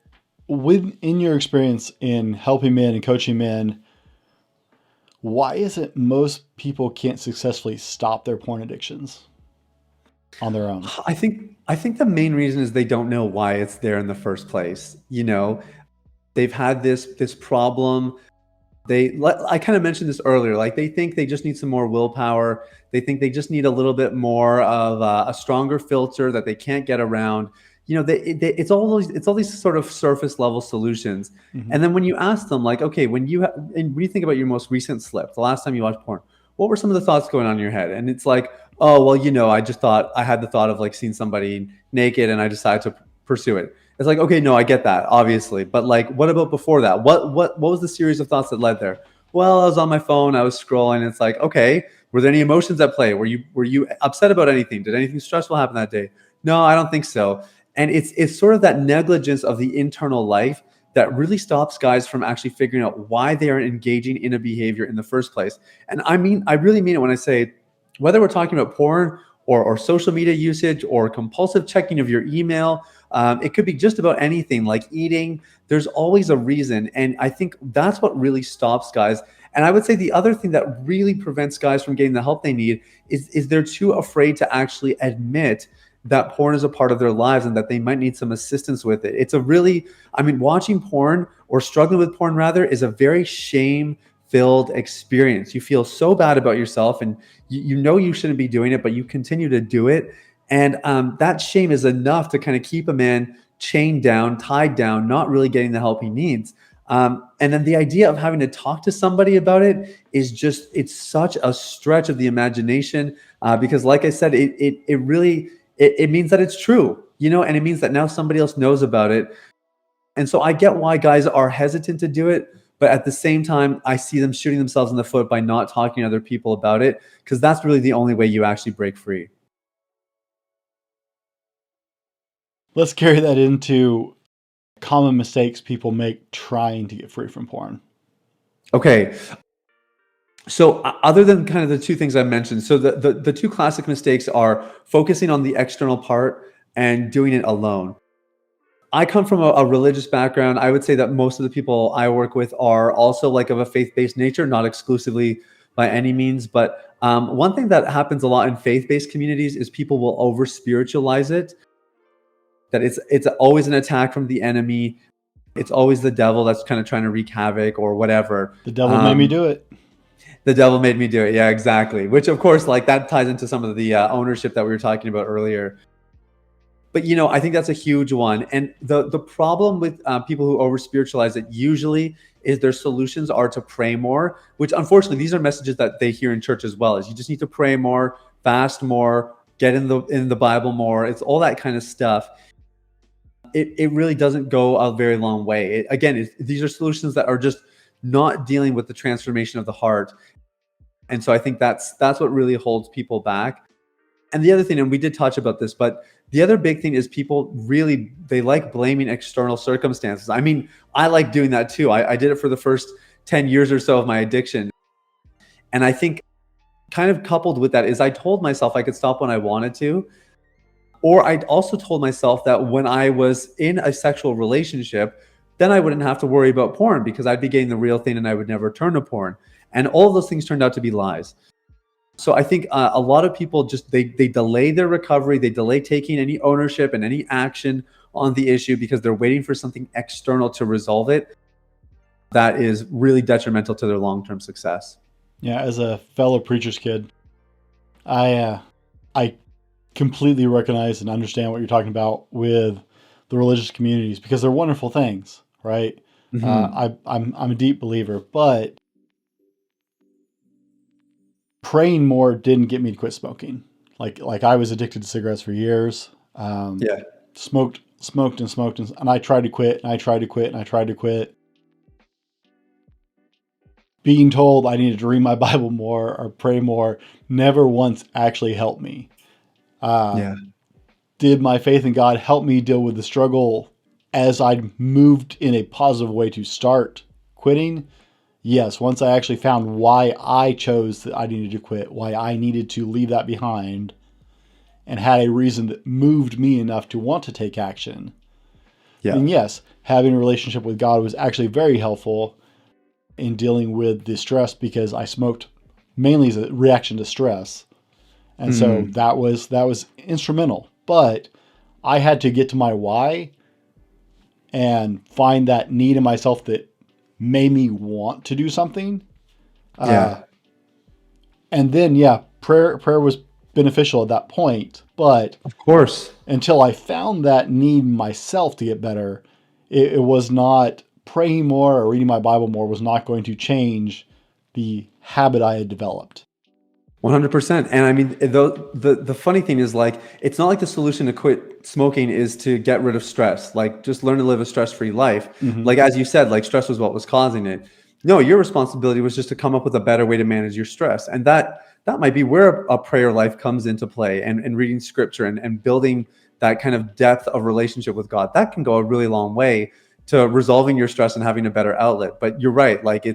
in your experience in helping men and coaching men, why is it most people can't successfully stop their porn addictions? on their own? I think the main reason is they don't know why it's there in the first place. They've had this problem. I kind of mentioned this earlier. Like they think they just need some more willpower. They think they just need a little bit more of a stronger filter that they can't get around. It's all these sort of surface level solutions. Mm-hmm. And then when you ask them, like, okay, when you think about your most recent slip, the last time you watched porn, what were some of the thoughts going on in your head? And it's like, oh, well, I had the thought of like seeing somebody naked, and I decided to pursue it. It's like, okay, no, I get that, obviously, but like, what about before that? What was the series of thoughts that led there? Well, I was on my phone, I was scrolling. It's like, okay, were there any emotions at play? Were you upset about anything? Did anything stressful happen that day? No, I don't think so. And it's sort of that negligence of the internal life that really stops guys from actually figuring out why they are engaging in a behavior in the first place. And I really mean it when I say, whether we're talking about porn or social media usage or compulsive checking of your email, it could be just about anything like eating. There's always a reason. And I think that's what really stops guys. And I would say the other thing that really prevents guys from getting the help they need is they're too afraid to actually admit that porn is a part of their lives and that they might need some assistance with it. Watching porn, or struggling with porn rather, is a very shame-filled experience. You feel so bad about yourself, and you know you shouldn't be doing it, but you continue to do it. And that shame is enough to kind of keep a man chained down, tied down, not really getting the help he needs. And then the idea of having to talk to somebody about it it's such a stretch of the imagination, because like I said, it means that it's true, and it means that now somebody else knows about it. And so I get why guys are hesitant to do it, but at the same time, I see them shooting themselves in the foot by not talking to other people about it, because that's really the only way you actually break free. Let's carry that into common mistakes people make trying to get free from porn. Okay. So other than kind of the two things I mentioned, so the two classic mistakes are focusing on the external part and doing it alone. I come from a religious background. I would say that most of the people I work with are also like of a faith-based nature, not exclusively by any means. But one thing that happens a lot in faith-based communities is people will over-spiritualize it, that it's always an attack from the enemy. It's always the devil that's kind of trying to wreak havoc or whatever. The devil made me do it. The devil made me do it. Yeah, exactly. Which, of course, like that ties into some of the ownership that we were talking about earlier. But, I think that's a huge one. And the problem with people who over spiritualize it usually is their solutions are to pray more, which unfortunately, these are messages that they hear in church as well. Is you just need to pray more, fast more, get in the Bible more. It's all that kind of stuff. It really doesn't go a very long way. These are solutions that are just not dealing with the transformation of the heart. And so I think that's what really holds people back. And the other thing, and we did touch about this, but the other big thing is people they like blaming external circumstances. I mean, I like doing that too. I did it for the first 10 years or so of my addiction. And I think kind of coupled with that is I told myself I could stop when I wanted to. Or I also told myself that when I was in a sexual relationship, then I wouldn't have to worry about porn because I'd be getting the real thing and I would never turn to porn. And all of those things turned out to be lies. So I think a lot of people just, they delay their recovery. They delay taking any ownership and any action on the issue because they're waiting for something external to resolve it. That is really detrimental to their long-term success. Yeah, as a fellow preacher's kid, I completely recognize and understand what you're talking about with the religious communities because they're wonderful things, right? Mm-hmm. I'm a deep believer, but praying more didn't get me to quit smoking. Like I was addicted to cigarettes for years. Smoked, and I tried to quit, and I tried to quit, and I tried to quit. Being told I needed to read my Bible more or pray more never once actually helped me. Did my faith in God help me deal with the struggle as I moved in a positive way to start quitting? Yes, once I actually found why I chose that I needed to quit, why I needed to leave that behind, and had a reason that moved me enough to want to take action. And yes, having a relationship with God was actually very helpful in dealing with the stress because I smoked mainly as a reaction to stress. And so that was instrumental. But I had to get to my why and find that need in myself that made me want to do something. And then, prayer was beneficial at that point. But Of course. until I found that need myself to get better, it was not praying more or reading my Bible more was not going to change the habit I had developed. 100%. And I mean, the funny thing is, like, it's not like the solution to quit smoking is to get rid of stress. Like, just learn to live a stress-free life. Like, as you said, like, stress was what was causing it. No, your responsibility was just to come up with a better way to manage your stress. And that might be where a prayer life comes into play, and reading scripture and building that kind of depth of relationship with God. That can go a really long way to resolving your stress and having a better outlet. But you're right. Like,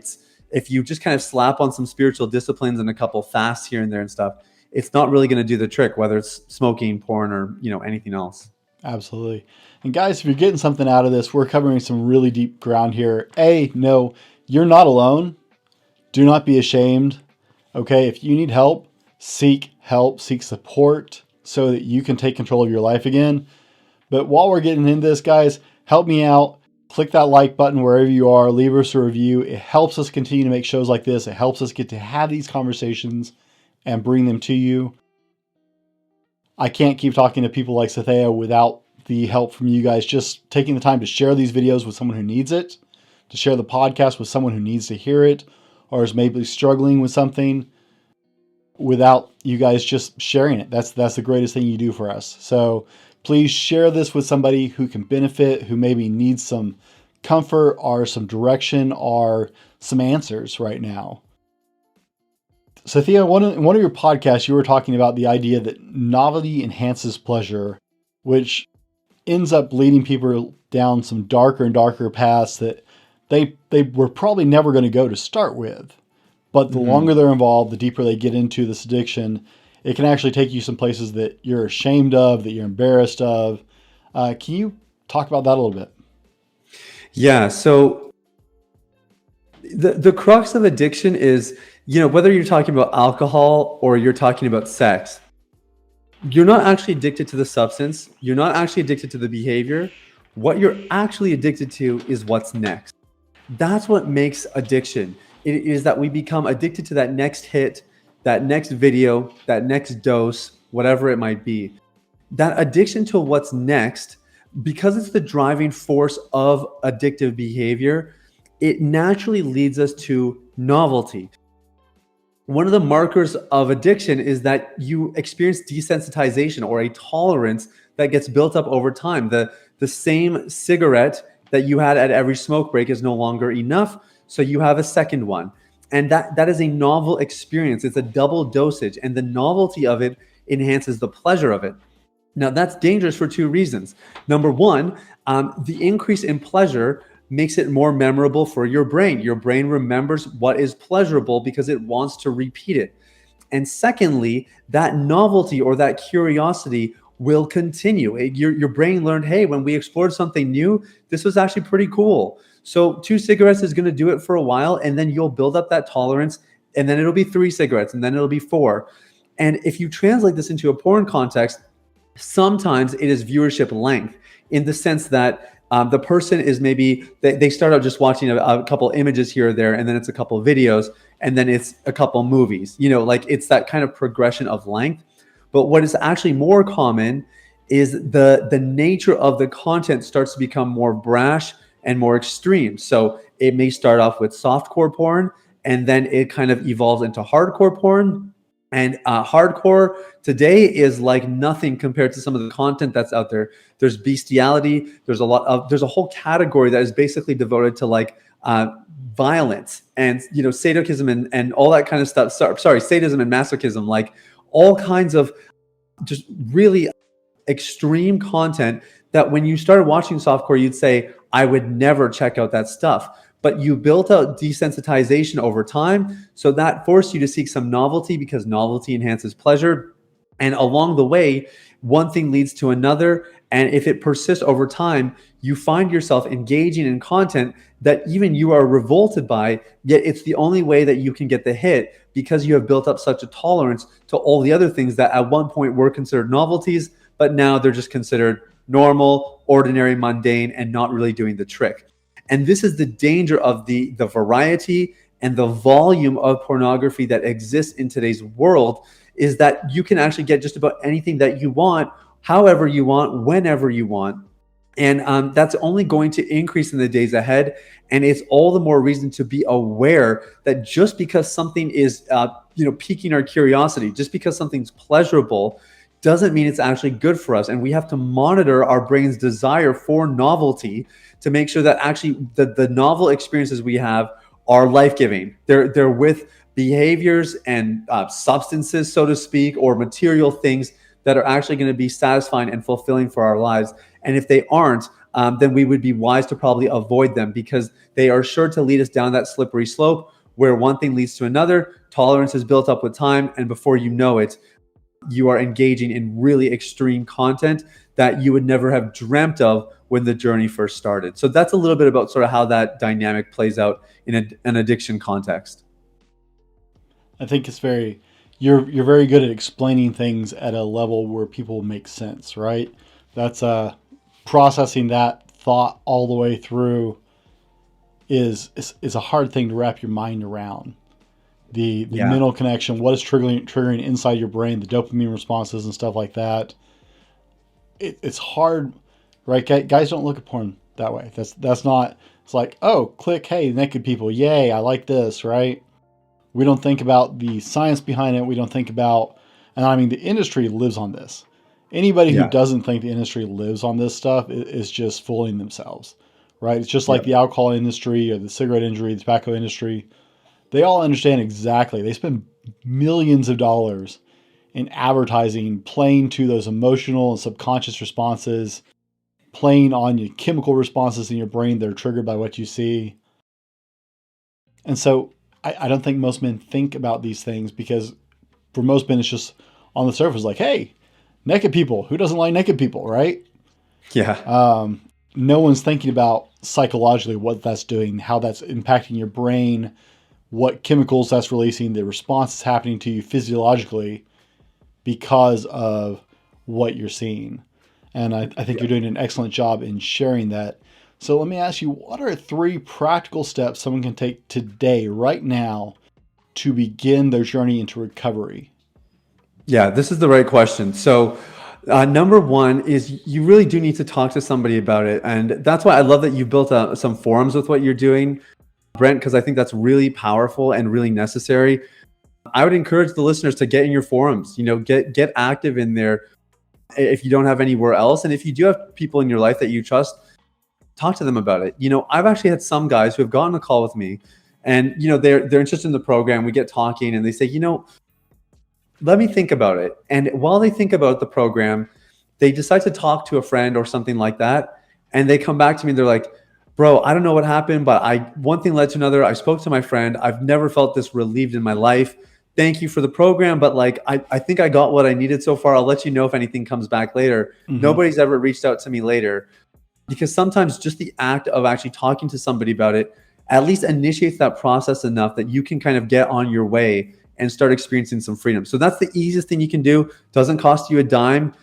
if you just kind of slap on some spiritual disciplines and a couple fasts here and there and stuff, it's not really going to do the trick, whether it's smoking, porn, or, anything else. Absolutely. And guys, if you're getting something out of this, we're covering some really deep ground here. No, you're not alone. Do not be ashamed. Okay. If you need help, seek support so that you can take control of your life again. But while we're getting into this, guys, help me out. Click that like button wherever you are. Leave us a review. It helps us continue to make shows like this. It helps us get to have these conversations and bring them to you. I can't keep talking to people like Sathiya without the help from you guys just taking the time to share these videos with someone who needs it, to share the podcast with someone who needs to hear it or is maybe struggling with something. Without you guys just sharing it, that's the greatest thing you do for us. So please share this with somebody who can benefit, who maybe needs some comfort or some direction or some answers right now. Sathiya, one of your podcasts, you were talking about the idea that novelty enhances pleasure, which ends up leading people down some darker and darker paths that they were probably never going to go to start with. But the longer they're involved, the deeper they get into this addiction, it can actually take you some places that you're ashamed of, that you're embarrassed of. Can you talk about that a little bit? Yeah. So the crux of addiction is, whether you're talking about alcohol or you're talking about sex, you're not actually addicted to the substance. You're not actually addicted to the behavior. What you're actually addicted to is what's next. That's what makes addiction. It is that we become addicted to that next hit, that next video, that next dose, whatever it might be. That addiction to what's next, because it's the driving force of addictive behavior, it naturally leads us to novelty. One of the markers of addiction is that you experience desensitization or a tolerance that gets built up over time. The same cigarette that you had at every smoke break is no longer enough, so you have a second one. And that is a novel experience. It's a double dosage, and the novelty of it enhances the pleasure of it. Now, that's dangerous for two reasons. Number one, the increase in pleasure makes it more memorable for your brain. Your brain remembers what is pleasurable because it wants to repeat it. And secondly, that novelty or that curiosity will continue. Your brain learned, hey, when we explored something new, this was actually pretty cool. So 2 cigarettes is going to do it for a while, and then you'll build up that tolerance, and then it'll be 3 cigarettes, and then it'll be 4. And if you translate this into a porn context, sometimes it is viewership length, in the sense that the person is maybe, they start out just watching a couple images here or there, and then it's a couple videos, and then it's a couple movies. Like, it's that kind of progression of length. But what is actually more common is the nature of the content starts to become more brash and more extreme. So it may start off with softcore porn, and then it kind of evolves into hardcore porn. And hardcore today is like nothing compared to some of the content that's out there. There's bestiality. There's a whole category that is basically devoted to like violence and sadism and all that kind of stuff. Sorry, sadism and masochism, like all kinds of just really extreme content that when you started watching softcore, you'd say, I would never check out that stuff. But you built out desensitization over time. So that forced you to seek some novelty, because novelty enhances pleasure. And along the way, one thing leads to another. And if it persists over time, you find yourself engaging in content that even you are revolted by, yet it's the only way that you can get the hit because you have built up such a tolerance to all the other things that at one point were considered novelties, but now they're just considered normal, ordinary, mundane, and not really doing the trick. And this is the danger of the variety and the volume of pornography that exists in today's world, is that you can actually get just about anything that you want, however you want, whenever you want. And that's only going to increase in the days ahead. And it's all the more reason to be aware that just because something is, piquing our curiosity, just because something's pleasurable, doesn't mean it's actually good for us. And we have to monitor our brain's desire for novelty to make sure that actually the novel experiences we have are life-giving. They're with behaviors and substances, so to speak, or material things that are actually going to be satisfying and fulfilling for our lives. And if they aren't, then we would be wise to probably avoid them, because they are sure to lead us down that slippery slope where one thing leads to another. Tolerance is built up with time, and before you know it, you are engaging in really extreme content that you would never have dreamt of when the journey first started. So that's a little bit about sort of how that dynamic plays out in an addiction context. I think it's you're very good at explaining things at a level where people make sense, right? That's processing that thought all the way through is a hard thing to wrap your mind around. The mental connection, what is triggering inside your brain, the dopamine responses and stuff like that. It's hard, right? Guys don't look at porn that way. That's not. It's like, oh, click, hey, naked people, yay, I like this, right? We don't think about the science behind it. We don't think about, and I mean, the industry lives on this. Anybody who doesn't think the industry lives on this stuff is just fooling themselves, right? It's just like the alcohol industry or the cigarette industry, the tobacco industry. They all understand exactly. They spend millions of dollars in advertising, playing to those emotional and subconscious responses, playing on your chemical responses in your brain that are triggered by what you see. And so I don't think most men think about these things, because for most men, it's just on the surface like, hey, naked people. Who doesn't like naked people, right? Yeah. No one's thinking about psychologically what that's doing, how that's impacting your brain, what chemicals that's releasing, the response is happening to you physiologically because of what you're seeing. And I think you're doing an excellent job in sharing that. So let me ask you, what are 3 practical steps someone can take today, right now, to begin their journey into recovery? Yeah, this is the right question. So number one is you really do need to talk to somebody about it. And that's why I love that you've built some forums with what you're doing, Brent, because I think that's really powerful and really necessary. I would encourage the listeners to get in your forums, get active in there if you don't have anywhere else. And if you do have people in your life that you trust, talk to them about it. I've actually had some guys who have gotten a call with me, and they're interested in the program. We get talking and they say, let me think about it. And while they think about the program, they decide to talk to a friend or something like that. And they come back to me and they're like, bro, I don't know what happened, but one thing led to another. I spoke to my friend. I've never felt this relieved in my life. Thank you for the program, but I think I got what I needed so far. I'll let you know if anything comes back later. Mm-hmm. Nobody's ever reached out to me later, because sometimes just the act of actually talking to somebody about it at least initiates that process enough that you can kind of get on your way and start experiencing some freedom. So that's the easiest thing you can do. Doesn't cost you a dime.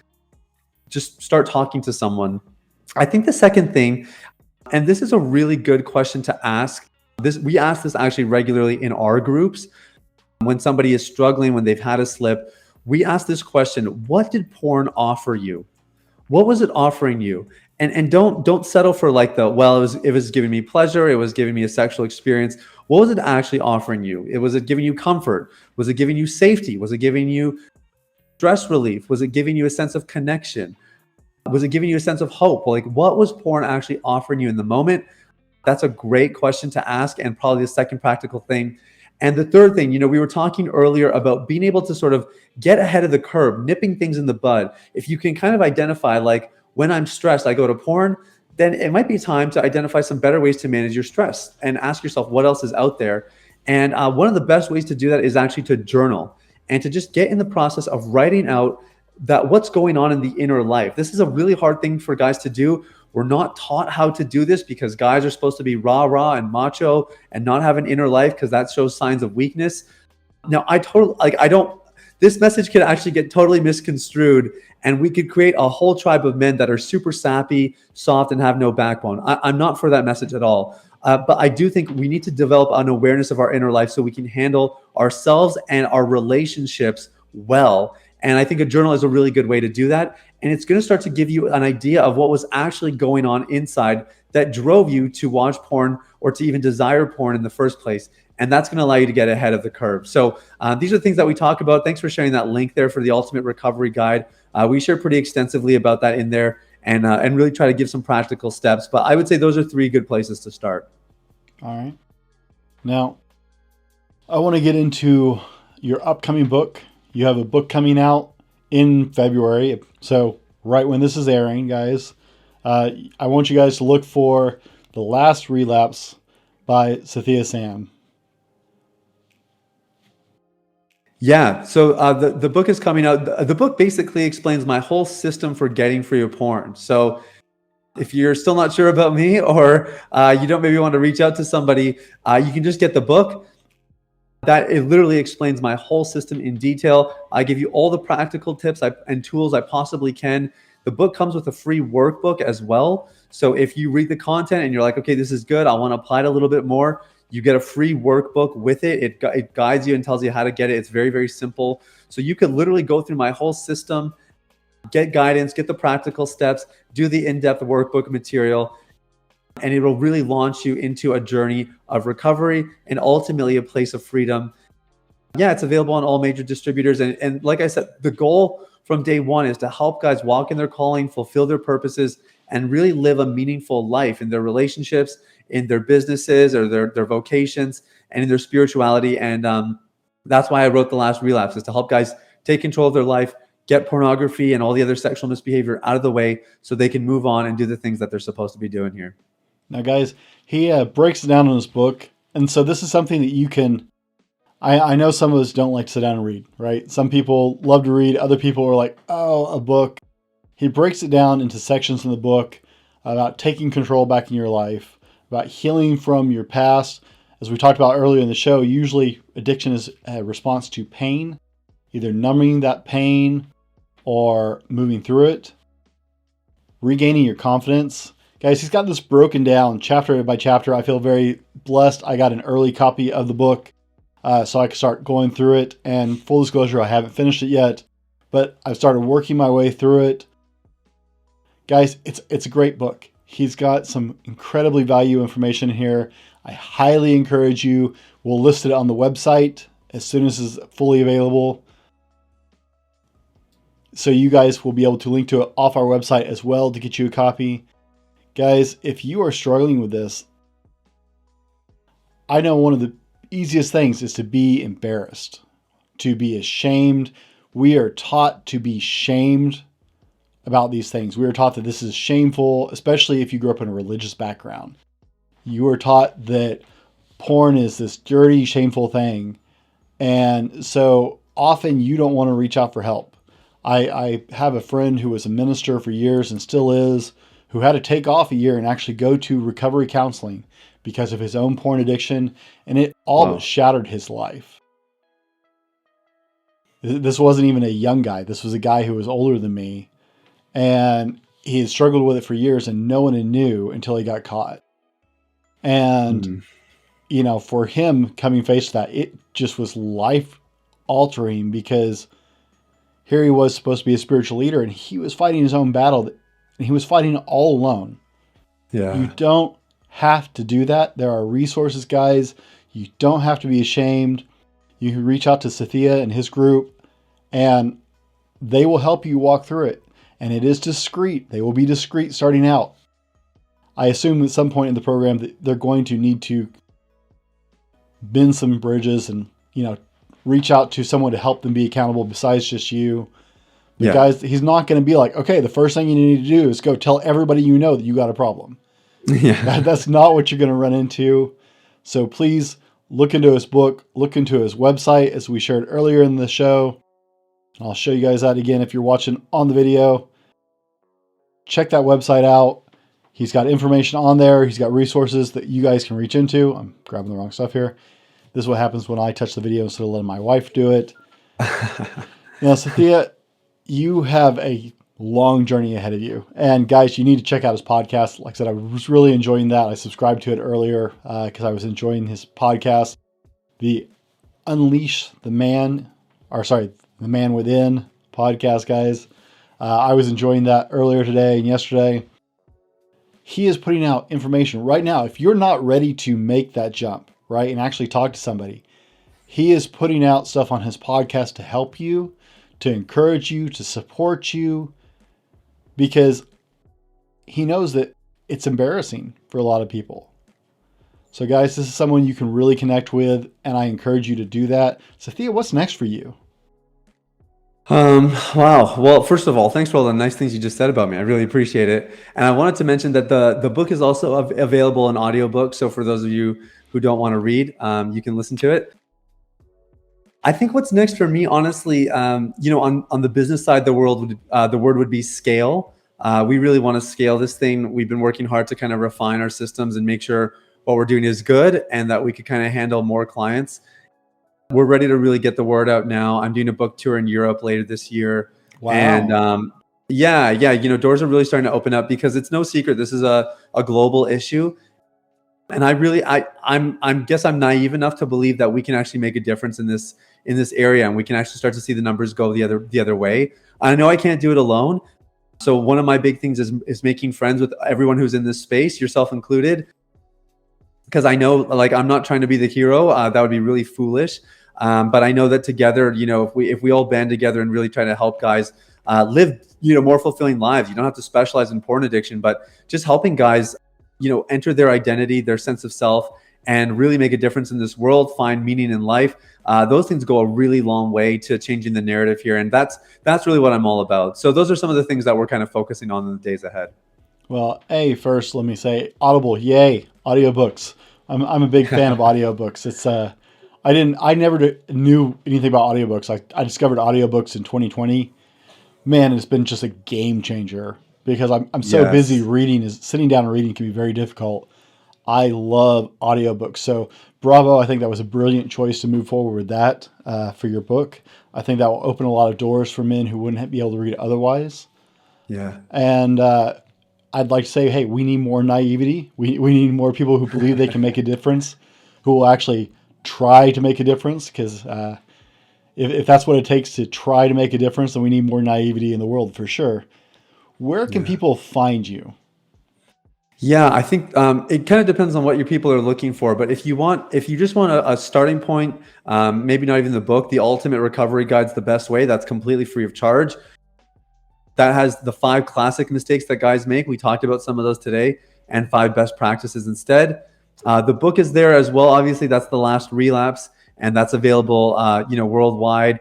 Just start talking to someone. I think the second thing, and this is a really good question to ask. We ask this actually regularly in our groups. When somebody is struggling, when they've had a slip, we ask this question: what did porn offer you? What was it offering you? And don't settle for it was giving me pleasure, it was giving me a sexual experience. What was it actually offering you? Was it giving you comfort? Was it giving you safety? Was it giving you stress relief? Was it giving you a sense of connection? Was it giving you a sense of hope? What was porn actually offering you in the moment? That's a great question to ask, and probably the second practical thing. And the third thing, we were talking earlier about being able to sort of get ahead of the curve, nipping things in the bud. If you can kind of identify, when I'm stressed, I go to porn, then it might be time to identify some better ways to manage your stress and ask yourself what else is out there. And one of the best ways to do that is actually to journal and to just get in the process of writing out that what's going on in the inner life. This is a really hard thing for guys to do. We're not taught how to do this because guys are supposed to be rah and macho and not have an inner life because that shows signs of weakness. Now, this message could actually get totally misconstrued, and we could create a whole tribe of men that are super sappy, soft, and have no backbone. I'm not for that message at all. But I do think we need to develop an awareness of our inner life so we can handle ourselves and our relationships well. And I think a journal is a really good way to do that. And it's going to start to give you an idea of what was actually going on inside that drove you to watch porn or to even desire porn in the first place. And that's going to allow you to get ahead of the curve. So these are things that we talk about. Thanks for sharing that link there for the Ultimate Recovery Guide. We share pretty extensively about that in there and really try to give some practical steps. But I would say those are 3 good places to start. All right. Now, I want to get into your upcoming book. You have a book coming out in February. So right when this is airing, guys, I want you guys to look for The Last Relapse by Sathiya Sam. Yeah, so the book is coming out. The book basically explains my whole system for getting free of porn. So if you're still not sure about me, or you don't maybe want to reach out to somebody, you can just get the book. That it literally explains my whole system in detail. I give you all the practical tips and tools I possibly can. The book comes with a free workbook as well. So if you read the content and you're like, okay, this is good, I want to apply it a little bit more, you get a free workbook with it. It guides you and tells you how to get it. It's very, very simple. So you can literally go through my whole system, get guidance, get the practical steps, do the in-depth workbook material, and it will really launch you into a journey of recovery and ultimately a place of freedom. Yeah, it's available on all major distributors. And like I said, the goal from day one is to help guys walk in their calling, fulfill their purposes, and really live a meaningful life in their relationships, in their businesses or their vocations, and in their spirituality. And that's why I wrote The Last Relapse, is to help guys take control of their life, get pornography and all the other sexual misbehavior out of the way so they can move on and do the things that they're supposed to be doing here. Now, guys, he breaks it down in his book. And so this is something that you can, I know some of us don't like to sit down and read, right? Some people love to read. Other people are like, oh, a book. He breaks it down into sections in the book about taking control back in your life, about healing from your past. As we talked about earlier in the show, usually addiction is a response to pain, either numbing that pain or moving through it, regaining your confidence. Guys, he's got this broken down chapter by chapter. I feel very blessed. I got an early copy of the book so I could start going through it. And full disclosure, I haven't finished it yet, but I've started working my way through it. Guys, it's a great book. He's got some incredibly valuable information here. I highly encourage you. We'll list it on the website as soon as it's fully available. So you guys will be able to link to it off our website as well to get you a copy. Guys, if you are struggling with this, I know one of the easiest things is to be embarrassed, to be ashamed. We are taught to be shamed about these things. We are taught that this is shameful, especially if you grew up in a religious background. You are taught that porn is this dirty, shameful thing. And so often you don't want to reach out for help. I have a friend who was a minister for years and still is, who had to take off a year and actually go to recovery counseling because of his own porn addiction, and it all but shattered his life. This wasn't even a young guy. This was a guy who was older than me, and he had struggled with it for years, and no one knew until he got caught. And, you know, for him coming face to that, it just was life-altering because here he was supposed to be a spiritual leader, and he was fighting his own battle, and he was fighting all alone. Yeah. You don't have to do that. There are resources, guys. You don't have to be ashamed. You can reach out to Sathiya and his group, and they will help you walk through it. And it is discreet. They will be discreet starting out. I assume at some point in the program that they're going to need to bend some bridges and, you know, reach out to someone to help them be accountable besides just you. But guys, he's not going to be like, okay, the first thing you need to do is go tell everybody you know that you got a problem. Yeah. That's not what you're going to run into. So please look into his book, look into his website, as we shared earlier in the show. I'll show you guys that again if you're watching on the video. Check that website out. He's got information on there. He's got resources that you guys can reach into. I'm grabbing the wrong stuff here. This is what happens when I touch the video instead of letting my wife do it. Sathiya, you have a long journey ahead of you. And guys, you need to check out his podcast. Like I said, I was really enjoying that. I subscribed to it earlier because I was enjoying his podcast. The The Man Within podcast, guys. I was enjoying that earlier today and yesterday. He is putting out information right now. If you're not ready to make that jump, right, and actually talk to somebody, he is putting out stuff on his podcast to help you, to encourage you, to support you, because he knows that it's embarrassing for a lot of people. So guys, this is someone you can really connect with, and I encourage you to do that. Sathiya, what's next for you? Wow. Well, first of all, thanks for all the nice things you just said about me. I really appreciate it. And I wanted to mention that the book is also available in audiobook. So for those of you who don't want to read, you can listen to it. I think what's next for me, honestly, on the business side, the word would be scale. We really want to scale this thing. We've been working hard to kind of refine our systems and make sure what we're doing is good and that we could kind of handle more clients. We're ready to really get the word out now. I'm doing a book tour in Europe later this year. Wow. And doors are really starting to open up because it's no secret. This is a global issue. And I guess I'm naive enough to believe that we can actually make a difference in this area, and we can actually start to see the numbers go the other way. I know I can't do it alone. So one of my big things is making friends with everyone who's in this space, yourself included. Because I know, like, I'm not trying to be the hero. That would be really foolish. But I know that together, if we all band together and really try to help guys live, more fulfilling lives. You don't have to specialize in porn addiction, but just helping guys, enter their identity, their sense of self, and really make a difference in this world, find meaning in life. Those things go a really long way to changing the narrative here. And that's really what I'm all about. So those are some of the things that we're kind of focusing on in the days ahead. Well, first, let me say Audible, yay, audiobooks. I'm a big fan of audiobooks. It's I never knew anything about audiobooks. I discovered audiobooks in 2020. Man, it's been just a game changer because I'm so busy reading. Sitting down and reading can be very difficult. I love audiobooks. So bravo, I think that was a brilliant choice to move forward with that for your book. I think that will open a lot of doors for men who wouldn't be able to read otherwise. Yeah. And I'd like to say, hey, we need more naivety. We need more people who believe they can make a difference, who will actually try to make a difference. Because if that's what it takes to try to make a difference, then we need more naivety in the world for sure. Where can people find you? Yeah, I think it kind of depends on what your people are looking for. But if you just want a starting point, maybe not even the book, The Ultimate Recovery Guide's the best way. That's completely free of charge. That has the 5 classic mistakes that guys make. We talked about some of those today, and 5 best practices instead. The book is there as well. Obviously, that's The Last Relapse, and that's available, worldwide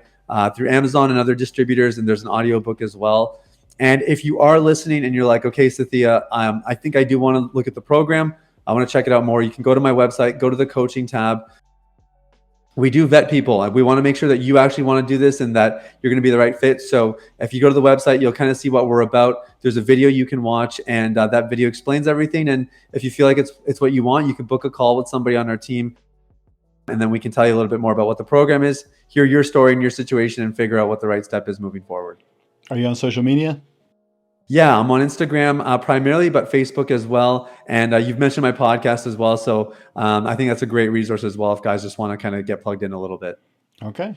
through Amazon and other distributors. And there's an audiobook as well. And if you are listening and you're like, okay, Sathiya, I think I do want to look at the program. I want to check it out more. You can go to my website, go to the coaching tab. We do vet people. We want to make sure that you actually want to do this and that you're going to be the right fit. So if you go to the website, you'll kind of see what we're about. There's a video you can watch, and that video explains everything. And if you feel like it's what you want, you can book a call with somebody on our team, and then we can tell you a little bit more about what the program is, hear your story and your situation, and figure out what the right step is moving forward. Are you on social media? Yeah, I'm on Instagram primarily, but Facebook as well. And you've mentioned my podcast as well. So I think that's a great resource as well if guys just want to kind of get plugged in a little bit. Okay.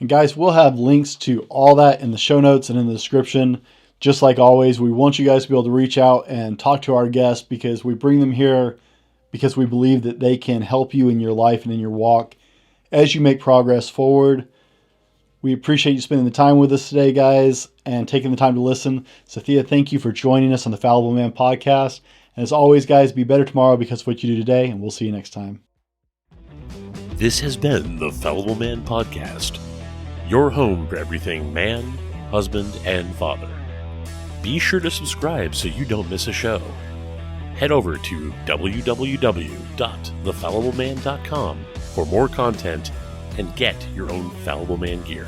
And guys, we'll have links to all that in the show notes and in the description. Just like always, we want you guys to be able to reach out and talk to our guests because we bring them here because we believe that they can help you in your life and in your walk as you make progress forward. We appreciate you spending the time with us today, guys, and taking the time to listen. Sathiya, thank you for joining us on the Fallible Man Podcast. And as always, guys, be better tomorrow because of what you do today, and we'll see you next time. This has been the Fallible Man Podcast, your home for everything man, husband, and father. Be sure to subscribe so you don't miss a show. Head over to www.thefallibleman.com for more content and get your own Fallible Man gear.